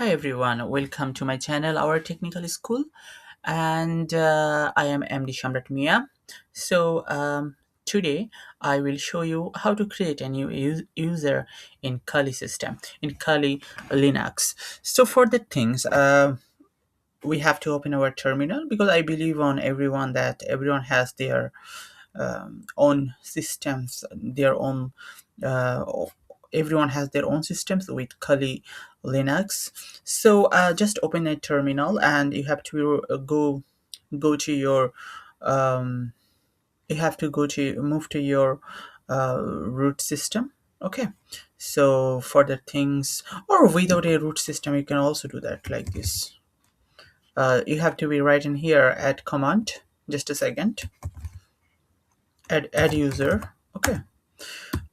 Hi everyone, welcome to my channel, Our Technical School, and I am MD SHAMRAT MIAH. Today I will show you how to create a new user in Kali system, in Kali Linux. So for the things, we have to open our terminal because I believe on everyone that everyone has their own systems, their own uh, everyone has their own systems with Kali Linux. Just open a terminal and you have to go to your um, you have to go to move to your root system. Okay, so for the things, or without a root system you can also do that like this. You have to be right in here, add command. Just a second. Add user. Okay.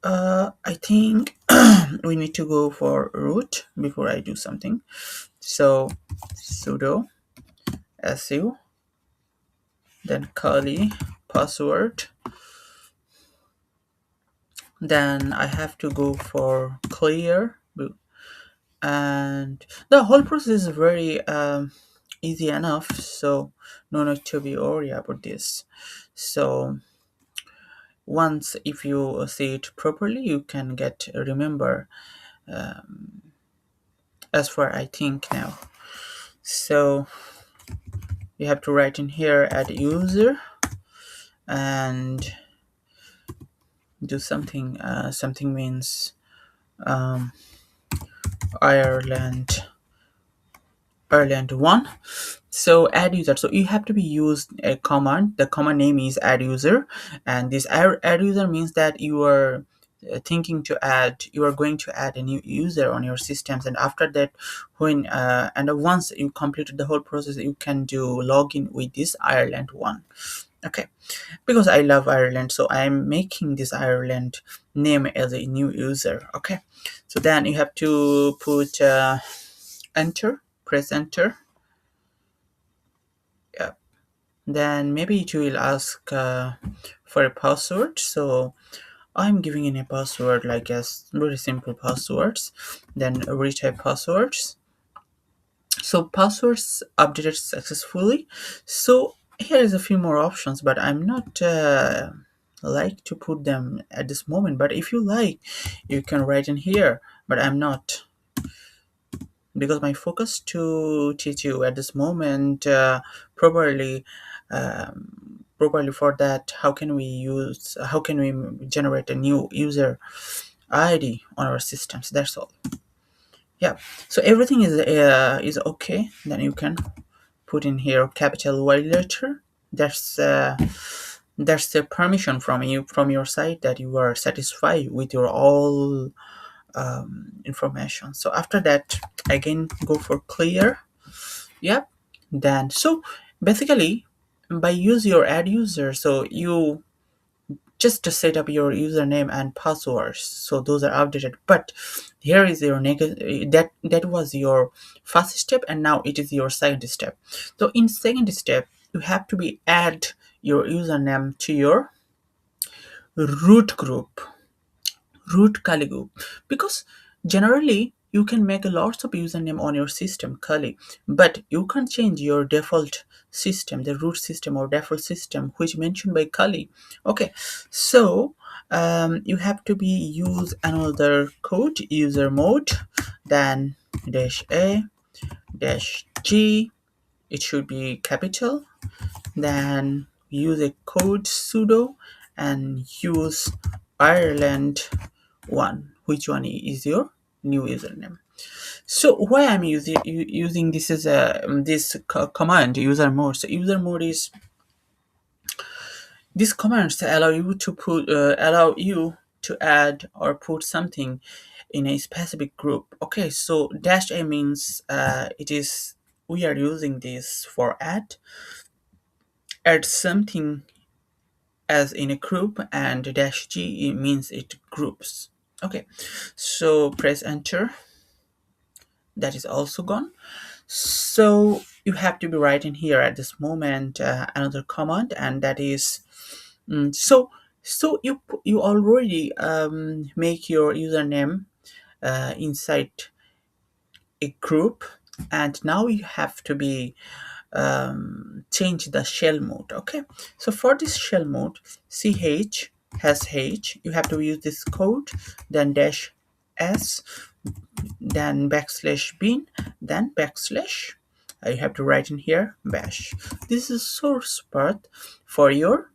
I think we need to go for root before I do something. So sudo su, then curly password. Then I have to go for clear, and the whole process is very easy enough. So no need to be worried about this. So once if you see it properly, you can get remember as far I think now. So you have to write in here add user and do something. Something means um, Ireland Ireland 1. So add user, so you have to be used a command. The command name is add user, and this add user means that you are thinking to add, you are going to add a new user on your systems, and after that when and once you completed the whole process you can do login with this Ireland 1. Okay, because I love Ireland, so I'm making this Ireland name as a new user. Okay, so then you have to put enter, press enter. Yeah, then maybe it will ask for a password, so I'm giving in a password like as very simple passwords, then retype passwords. So passwords updated successfully. So here is a few more options, but I'm not like to put them at this moment, but if you like you can write in here, but I'm not, because my focus to teach you at this moment properly. Properly for that, how can we generate a new user ID on our systems, that's all. Yeah, so everything is okay, then you can put in here capital Y letter. That's the permission from you, from your side, that you are satisfied with your all information. So after that again go for clear. Yep, then so basically by use your add user, so you just to set up your username and passwords, so those are updated. But here is your that was your first step, and now it is your second step. So in second step you have to be add your username to your root group, root Kali group, because generally you can make lots of username on your system Kali, but you can change your default system, the root system or default system which mentioned by Kali. Okay, so you have to be use another code user mode, then dash a dash g, it should be capital, then use a code sudo and use Ireland 1, which one is your new username. So why I'm using this is this command user mode. So user mode is, these commands allow you to put allow you to add or put something in a specific group. Okay, so dash a means it is, we are using this for add something as in a group, and dash g means it groups. Okay, so press enter. That is also gone. So you have to be writing here at this moment another command, and that is so you already make your username inside a group. and now you have to be change the shell mode. Okay, so for this shell mode, ch has h, you have to use this code, then dash s, then backslash bin, then backslash, you have to write in here bash. This is source path for your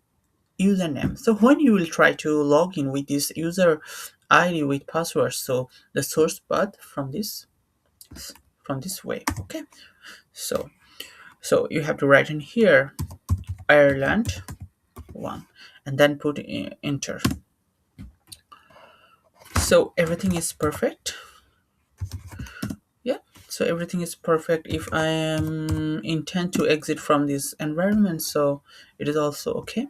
username. So when you will try to log in with this user id with password, so the source path from this way. Okay, so you have to write in here Ireland 1 and then put in enter. So everything is perfect. Yeah, so everything is perfect. If I am intend to exit from this environment, so it is also okay.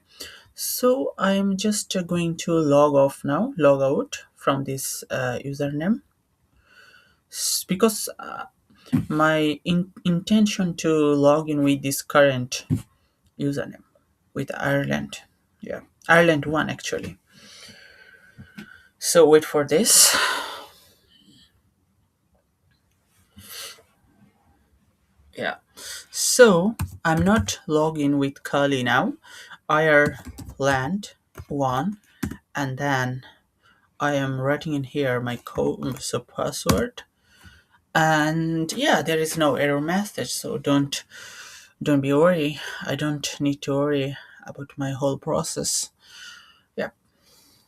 So I am just going to log off now, log out from this username, because my intention to log in with this current username with Ireland. Yeah, Ireland 1 actually. So wait for this. Yeah. So I'm not logged in with Kali now. Ireland 1, and then I am writing in here my code, so password. And yeah, there is no error message, so don't be worry. I don't need to worry about my whole process. Yeah.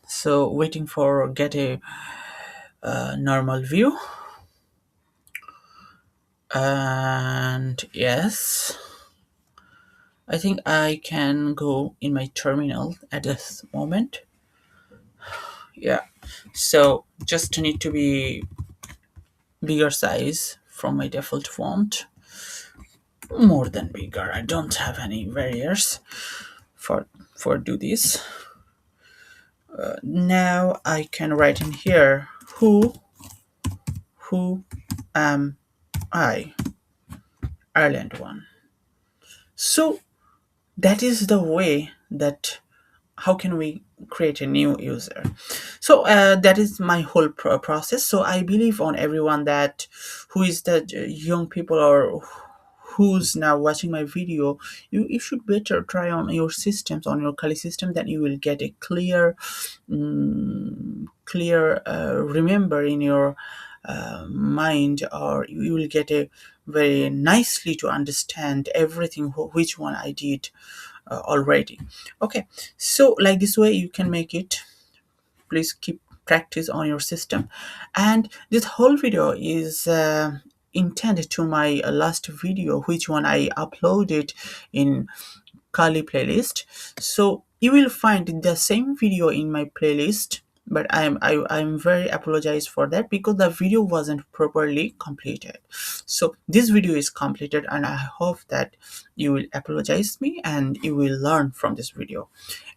So waiting for get a normal view. And yes, I think I can go in my terminal at this moment. Yeah, so just need to be bigger size from my default font, more than bigger. I don't have any barriers for do this. Now I can write in here who am I, Ireland 1. So that is the way that how can we create a new user. So that is my whole process. So I believe on everyone that who is the young people or who's now watching my video, you should better try on your systems, on your Kali system, then you will get a clear remember in your mind, or you will get a very nicely to understand everything which one I did already. Okay, so like this way you can make it. Please keep practice on your system. And this whole video is intended to my last video, which one I uploaded in Kali playlist. So you will find the same video in my playlist, but I'm very apologize for that because the video wasn't properly completed. So this video is completed, and I hope that you will apologize me and you will learn from this video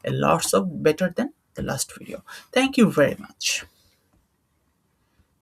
a lot of better than the last video. Thank you very much.